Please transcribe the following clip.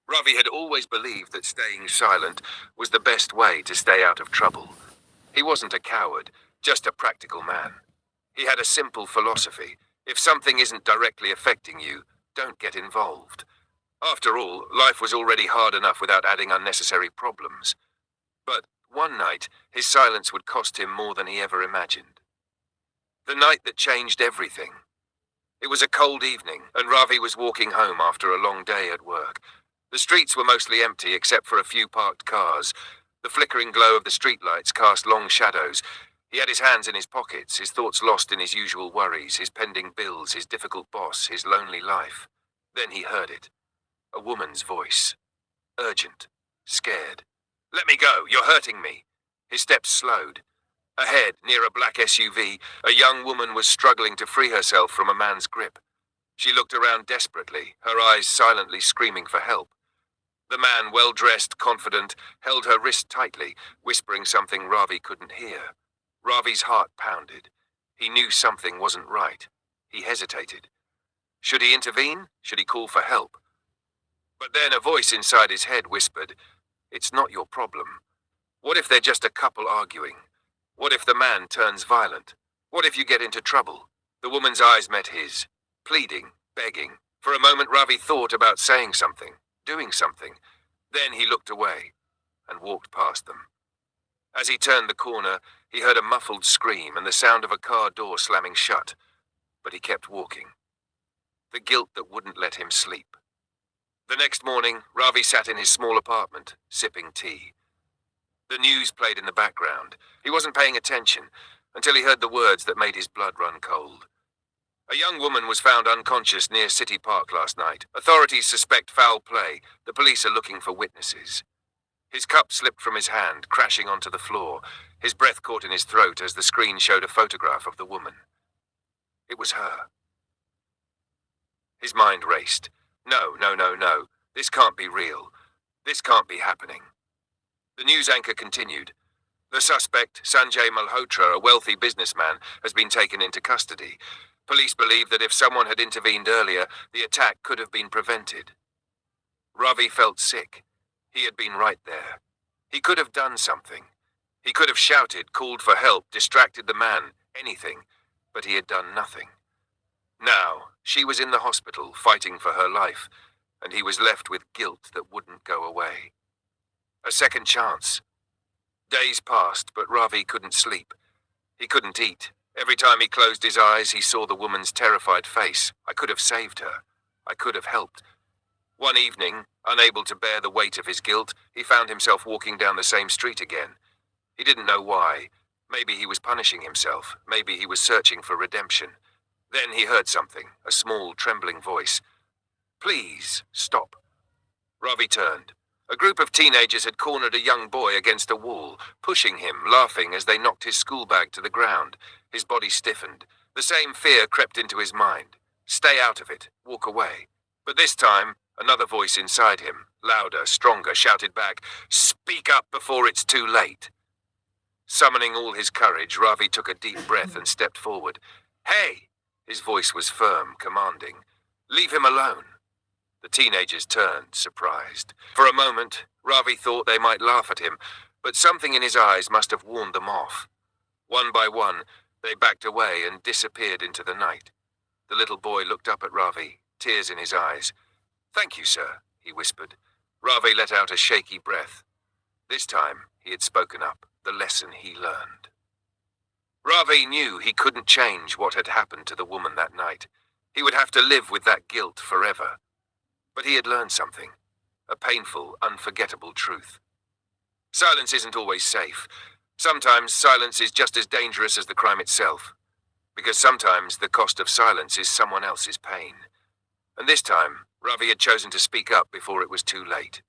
Ravi had always believed that staying silent was the best way to stay out of trouble. He wasn't a coward, just a practical man. He had a simple philosophy. If something isn't directly affecting you, don't get involved. After all, life was already hard enough without adding unnecessary problems. But one night, his silence would cost him more than he ever imagined. The night that changed everything. It was a cold evening, and Ravi was walking home after a long day at work. The streets were mostly empty except for a few parked cars. The flickering glow of the streetlights cast long shadows. He had his hands in his pockets, his thoughts lost in his usual worries, his pending bills, his difficult boss, his lonely life. Then he heard it. A woman's voice. Urgent. Scared. "Let me go, you're hurting me." His steps slowed. Ahead, near a black SUV, a young woman was struggling to free herself from a man's grip. She looked around desperately, her eyes silently screaming for help. The man, well-dressed, confident, held her wrist tightly, whispering something Ravi couldn't hear. Ravi's heart pounded. He knew something wasn't right. He hesitated. Should he intervene? Should he call for help? But then a voice inside his head whispered, "It's not your problem. What if they're just a couple arguing? What if the man turns violent? What if you get into trouble?" The woman's eyes met his, pleading, begging. For a moment Ravi thought about saying something, doing something. Then he looked away and walked past them. As he turned the corner, he heard a muffled scream and the sound of a car door slamming shut. But he kept walking. The guilt that wouldn't let him sleep. The next morning, Ravi sat in his small apartment, sipping tea. The news played in the background. He wasn't paying attention until he heard the words that made his blood run cold. A young woman was found unconscious near City Park last night. Authorities suspect foul play. The police are looking for witnesses. His cup slipped from his hand, crashing onto the floor. His breath caught in his throat as the screen showed a photograph of the woman. It was her. His mind raced. No. This can't be real. This can't be happening. The news anchor continued. The suspect, Sanjay Malhotra, a wealthy businessman, has been taken into custody. Police believe that if someone had intervened earlier, the attack could have been prevented. Ravi felt sick. He had been right there. He could have done something. He could have shouted, called for help, distracted the man, anything. But he had done nothing. Now, she was in the hospital, fighting for her life, and he was left with guilt that wouldn't go away. A second chance. Days passed, but Ravi couldn't sleep. He couldn't eat. Every time he closed his eyes, he saw the woman's terrified face. I could have saved her. I could have helped. One evening, unable to bear the weight of his guilt, he found himself walking down the same street again. He didn't know why. Maybe he was punishing himself. Maybe he was searching for redemption. Then he heard something, a small, trembling voice. "Please, stop." Ravi turned. A group of teenagers had cornered a young boy against a wall, pushing him, laughing as they knocked his school bag to the ground. His body stiffened. The same fear crept into his mind. Stay out of it. Walk away. But this time, another voice inside him, louder, stronger, shouted back, "Speak up before it's too late." Summoning all his courage, Ravi took a deep breath and stepped forward. "Hey!" His voice was firm, commanding. "Leave him alone." The teenagers turned, surprised. For a moment, Ravi thought they might laugh at him, but something in his eyes must have warned them off. One by one, they backed away and disappeared into the night. The little boy looked up at Ravi, tears in his eyes. "Thank you, sir," he whispered. Ravi let out a shaky breath. This time, he had spoken up, the lesson he learned. Ravi knew he couldn't change what had happened to the woman that night. He would have to live with that guilt forever. But he had learned something, a painful, unforgettable truth. Silence isn't always safe. Sometimes silence is just as dangerous as the crime itself, because sometimes the cost of silence is someone else's pain. And this time, Ravi had chosen to speak up before it was too late.